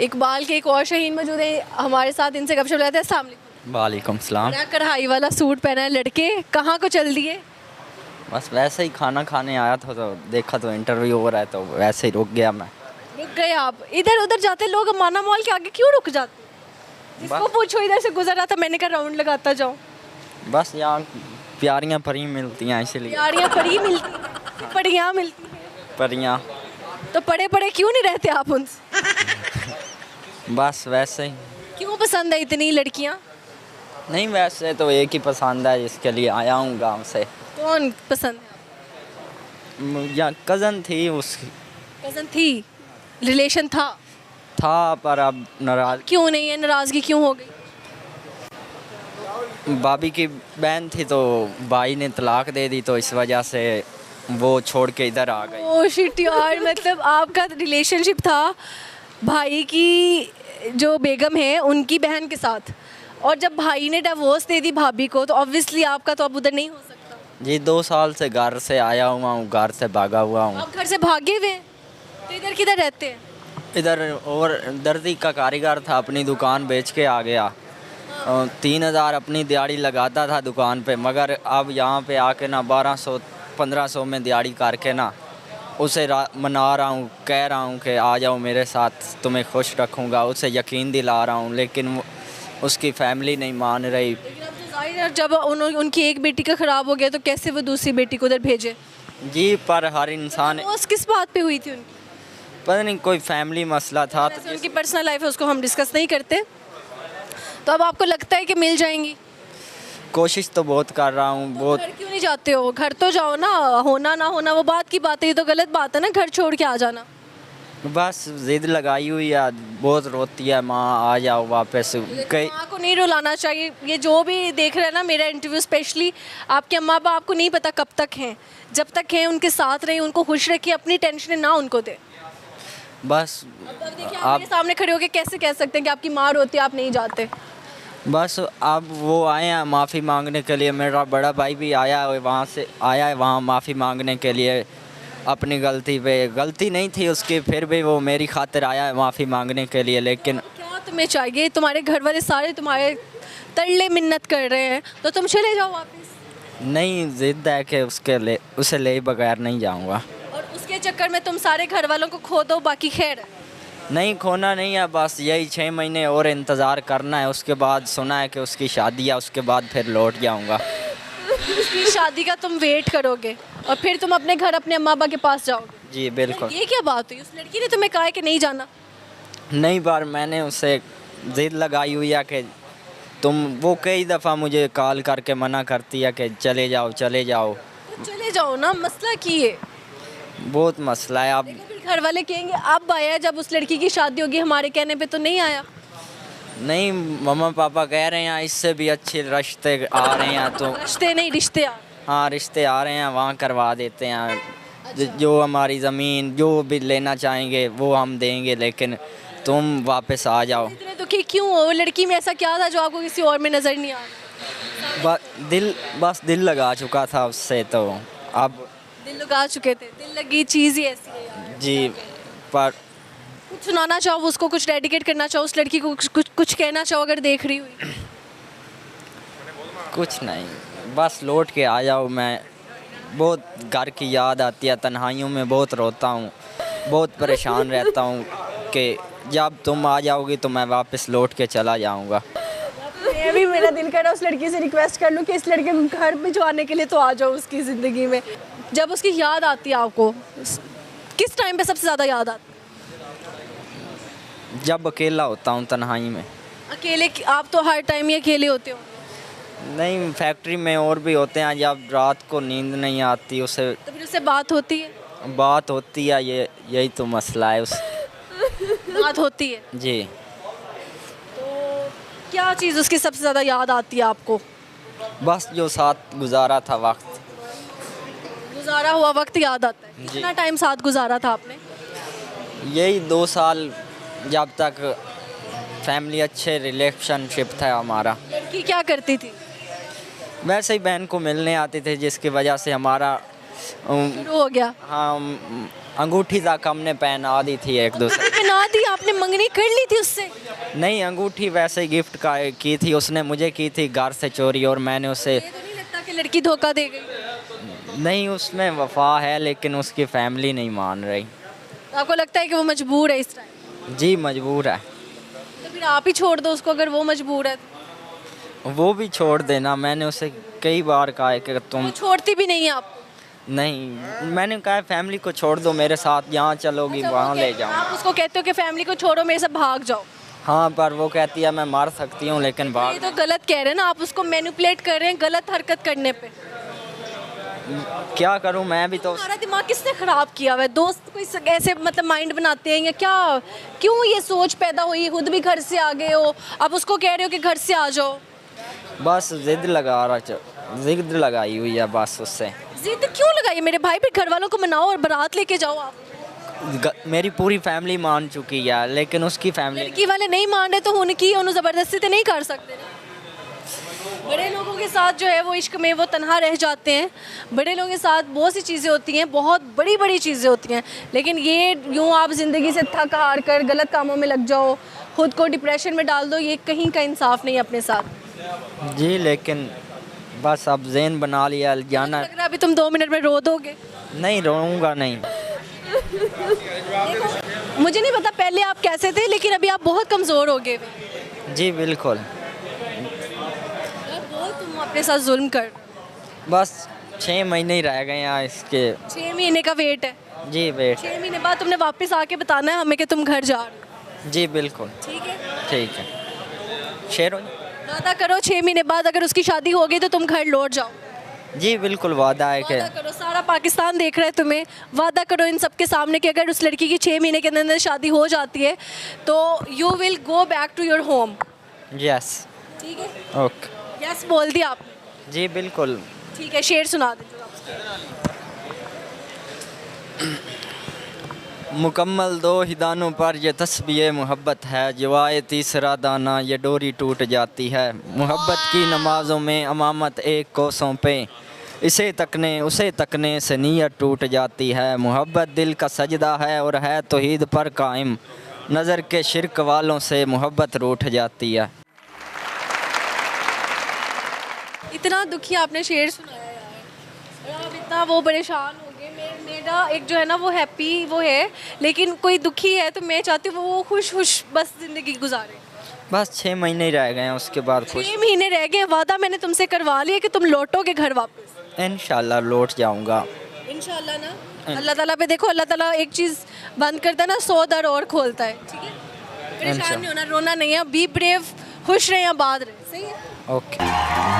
इकबाल के एक और शहीन मौजूद है हमारे साथ, इनसे गपशप लेते हैं। अस्सलाम वालेकुम। वालेकुम सलाम। बड़ा कढ़ाई वाला सूट पहना है लड़के, कहाँ को चल दिए? बस वैसे ही खाना खाने आया था तो देखा तो इंटरव्यू हो रहा है तो वैसे ही रुक गया मैं। रुक गए आप? इधर उधर जाते लोग माना मॉल के आगे क्यों रुक जाते? जिसको पूछो इधर से गुजर रहा था, मैंने कहा राउंड लगाता जाऊँ। बस यहाँ प्यारियाँ परी मिलती हैं इसलिए। यारियाँ पड़ी मिलती हैं, पड़ियाँ मिलती हैं, परियाँ तो पड़े पड़े क्यों नहीं रहते आप उनसे? बस वैसे ही। क्यों पसंद है इतनी लड़कियाँ? नहीं वैसे तो एक ही पसंद है जिसके लिए आया हूँ गांव से। कौन पसंद है? या कज़न थी उसकी। कज़न थी, रिलेशन था पर अब नाराज। क्यों नहीं है? नाराज़गी क्यों हो गई? भाभी की बहन थी तो भाई ने तलाक दे दी तो इस वजह से वो छोड़ के इधर आ गई। ओह शिट यार, मतलब आपका रिलेशनशिप था भाई की जो बेगम है उनकी बहन के साथ, और जब भाई ने डिवोर्स दे दी भाभी को तो ऑब्वियसली आपका तो अब उधर नहीं हो सकता। जी 2 साल से घर से आया हुआ हूँ, घर से भागा हुआ हूँ। आप घर से भागे हुए हैं तो इधर किधर रहते हैं? इधर और दर्जी का कारीगर था, अपनी दुकान बेच के आ गया। 3000 अपनी दिहाड़ी लगाता था दुकान पे, मगर अब यहाँ पे आके ना 1200-1500 में दिहाड़ी करके ना उसे मना रहा हूँ, कह रहा हूँ कि आ जाओ मेरे साथ, तुम्हें खुश रखूँगा, उसे यकीन दिला रहा हूँ, लेकिन उसकी फैमिली नहीं मान रही। लेकिन अब तो जाहिर है जब उनकी एक बेटी का ख़राब हो गया तो कैसे वो दूसरी बेटी को उधर भेजे? जी पर हर इंसान, वो किस बात पे हुई थी उनकी? पता नहीं कोई फैमिली मसला था। वैसे उनकी पर्सनल लाइफ है, उसको हम डिस्कस नहीं करते। तो अब आपको लगता है कि मिल जाएंगी? कोशिश तो बहुत कर रहा हूँ बहुत। घर क्यों नहीं जाते हो? घर तो जाओ ना, होना ना होना वो बात की बात है, ये तो गलत बात है ना घर छोड़ के आ जाना। बस जिद लगाई हुई है, बहुत रोती है माँ आ जाओ वापस। कई माँ को नहीं रुलाना चाहिए। ये जो भी देख रहे हैं ना मेरा इंटरव्यू, स्पेशली आपके अम्मा बाप, आपको नहीं पता कब तक हैं, जब तक हैं उनके साथ रहिए, उनको खुश रखिए, अपनी टेंशन ना उनको दे। बस अब देखिए आप मेरे सामने खड़े होकर कैसे कह सकते हैं कि आपकी माँ रोती है आप नहीं जाते? बस अब वो आए हैं माफ़ी मांगने के लिए, मेरा बड़ा भाई भी आया है वहाँ से, आया है वहाँ माफ़ी मांगने के लिए अपनी गलती पे। गलती नहीं थी उसकी, फिर भी वो मेरी खातिर आया है माफ़ी मांगने के लिए। लेकिन क्या तुम्हें चाहिए? तुम्हारे घर वाले सारे तुम्हारे तरले मिन्नत कर रहे हैं तो तुम चले जाओ वापस। नहीं जिद है कि उसे ले बगैर नहीं जाऊँगा। और उसके चक्कर में तुम सारे घर वालों को खो दो, बाकी खैर है। नहीं खोना नहीं है, बस यही 6 महीने और इंतज़ार करना है, उसके बाद सुना है कि उसकी शादी है, उसके बाद फिर लौट जाऊँगा। उसकी शादी का तुम वेट करोगे और फिर तुम अपने घर अपने अम्मा अब्बा के पास जाओगे? जी बिल्कुल। ये क्या बात हुई? उस लड़की ने तुम्हें कहा है कि नहीं जाना? नहीं बार मैंने उससे जिद लगाई हुई है कि वो कई दफ़ा मुझे कॉल करके मना करती है कि चले जाओ चले जाओ। तो चले जाओ ना, मसला की है? बहुत मसला है। अब फिर घर वाले कहेंगे अब आया, जब उस लड़की की शादी होगी हमारे कहने पे तो नहीं आया। नहीं मम्मा पापा कह रहे हैं इससे भी अच्छे रिश्ते आ रहे हैं तो। रिश्ते नहीं, रिश्ते आ। हाँ रिश्ते आ रहे हैं, वहाँ करवा देते हैं। जो हमारी ज़मीन जो भी लेना चाहेंगे वो हम देंगे, लेकिन तुम वापस आ जाओ। इतने दुखी क्यों हो? लड़की में ऐसा क्या था जो आपको किसी और में नज़र नहीं आ रहा? बस दिल लगा चुका था उससे, तो अब दिल लगा चुके थे? दिल लगी चीज़ ही ऐसी है यार। जी पर कुछ सुनाना चाहो उसको, कुछ डेडिकेट करना चाहो उस लड़की को, कुछ कहना चाहो अगर देख रही हुई? कुछ नहीं, बस लौट के आ जाओ। मैं बहुत घर की याद आती है, तन्हाइयों में बहुत रोता हूँ, बहुत परेशान रहता हूँ कि जब तुम आ जाओगी तो मैं वापस लौट के चला जाऊँगा। मैं भी, मेरा दिल कर रहा है उस लड़की से रिक्वेस्ट कर लूँ कि इस लड़के को घर भिजवाने के लिए तो आ जाओ उसकी ज़िंदगी में। जब उसकी याद आती है आपको, किस टाइम पे सबसे ज़्यादा याद आती है? जब अकेला होता हूँ तन्हाई में। अकेले? आप तो हर टाइम ही अकेले होते हो। नहीं फैक्ट्री में और भी होते हैं, जब रात को नींद नहीं आती उसे तो फिर उससे बात होती है? बात होती है, यही तो मसला है उस। बात होती है? जी। तो क्या चीज़ उसकी सबसे ज़्यादा याद आती है आपको? बस जो साथ गुजारा था वक्त, गुजारा हुआ वक्त याद आता है। कितना टाइम साथ गुजारा था आपने? यही 2 साल, जब तक फैमिली अच्छे रिलेशनशिप था हमारा। लड़की क्या करती थी? वैसे ही बहन को मिलने आते थे, जिसकी वजह से हमारा शुरू हो गया? हाँ अंगूठी तक हमने पहना दी थी एक दूसरे। सुना दी आपने, मंगनी कर ली थी उससे? नहीं, अंगूठी वैसे ही गिफ्ट का की थी उसने, मुझे की थी घर से चोरी, और मैंने उसे ये तो नहीं लगता कि लड़की धोखा दे गई? नहीं, उसमें वफा है लेकिन उसकी फैमिली नहीं मान रही। तो आपको लगता है कि वो मजबूर है इस टाइम? जी मजबूर है। तो फिर आप ही छोड़ दो उसको अगर वो मजबूर है तो। वो भी छोड़ देना, मैंने उसे कई बार कहा है कि तुम वो छोड़ती भी नहीं है आपको? नहीं, मैंने कहा फैमिली को छोड़ दो, मेरे साथ जहाँ चलोगी अच्छा, वहाँ वो ले कह- जाऊँ। आप उसको कहते हो कि फैमिली को छोड़ो, मेरे से भाग जाओ। हाँ, पर वो कहती है मैं मार सकती हूँ लेकिन ये भाग। तो गलत कह रहे हैं ना, आप उसको मैनिपुलेट कर रहे हैं गलत हरकत करने पे। क्या करूँ, मैं भी तो हमारा दिमाग किसने खराब किया हुआ है? दोस्त कोई ऐसे मतलब माइंड बनाते हैं या क्या? क्यों ये सोच पैदा हुई? खुद भी घर से आ गए हो, अब उसको कह रहे हो कि घर से आ जाओ। बस जिद लगाई हुई है बस उससे। जिद क्यों लगाई मेरे भाई? फिर घर वालों को मनाओ और बारात लेके जाओ आप। मेरी पूरी फैमिली मान चुकी है लेकिन उसकी फैमिली लड़की वाले नहीं मान रहे तो उनकी ज़बरदस्ती तो नहीं कर सकते ना। बड़े लोगों के साथ जो है वो इश्क में वो तन्हा रह जाते हैं। बड़े लोगों के साथ बहुत सी चीज़ें होती हैं, बहुत बड़ी बड़ी चीज़ें होती हैं, लेकिन ये यूँ आप ज़िंदगी से थक हार कर गलत कामों में लग जाओ, खुद को डिप्रेशन में डाल दो, ये कहीं का इंसाफ नहीं है अपने साथ। जी, लेकिन बस अब ज़हन बना लिया जाना। लग रहा है अभी तुम 2 मिनट में रो दोगे। नहीं, रोऊंगा नहीं। मुझे नहीं पता पहले आप कैसे थे, लेकिन अभी आप बहुत कमज़ोर हो गए। जी बिल्कुल। बोल तुम अपने साथ जुल्म कर। बस 6 महीने ही रह गए हैं इसके। 6 महीने का वेट है। जी वेट। 6 महीने बाद तुमने वापस आके बताना है हमें कि तुम घर जा रहे हो। जी बिल्कुल। ठीक है, ठीक है। शेर वादा करो 6 महीने बाद अगर उसकी शादी हो गई तो तुम घर लौट जाओ। जी बिल्कुल, वादा है कि वादा करो, सारा पाकिस्तान देख रहा है तुम्हें। वादा करो इन सबके सामने कि अगर उस लड़की की 6 महीने के अंदर अंदर शादी हो जाती है तो you will go back to your home. Yes. ठीक है, ओके। यस बोल दिया आपने। जी बिल्कुल। ठीक है, शेर सुना दे। मुकम्मल 2 ही दानों पर ये तस्बीह मोहब्बत है, जवाए तीसरा दाना ये डोरी टूट जाती है। मोहब्बत की नमाज़ों में अमामत एक को सौंपे, इसे तकने उसे तकने से नीयत टूट जाती है। मोहब्बत दिल का सजदा है और है तौहीद पर कायम, नज़र के शिरक वालों से मोहब्बत रूठ जाती है। इतना दुखी आपने शेर सुनाया यार, और आप इतना वो परेशान हो गए। मेरा एक जो है ना वो हैप्पी वो है, लेकिन कोई दुखी है तो मैं चाहती हूँ वो खुश खुश बस ज़िंदगी गुजारे। बस 6 महीने ही रह गए हैं, उसके बाद खुश 6 महीने रह गए। वादा मैंने तुमसे करवा लिया कि तुम लौटोगे घर वापस। इंशाल्लाह लौट जाऊंगा। इंशाल्लाह ना। अल्लाह ताला पे देखो, अल्लाह ताला एक चीज़ बंद करता है ना 100 दर और खोलता है। ठीक है, परेशान नहीं होना, रोना नहीं है, बी ब्रेव, खुश रहे आबाद रहे। सही है। ओके।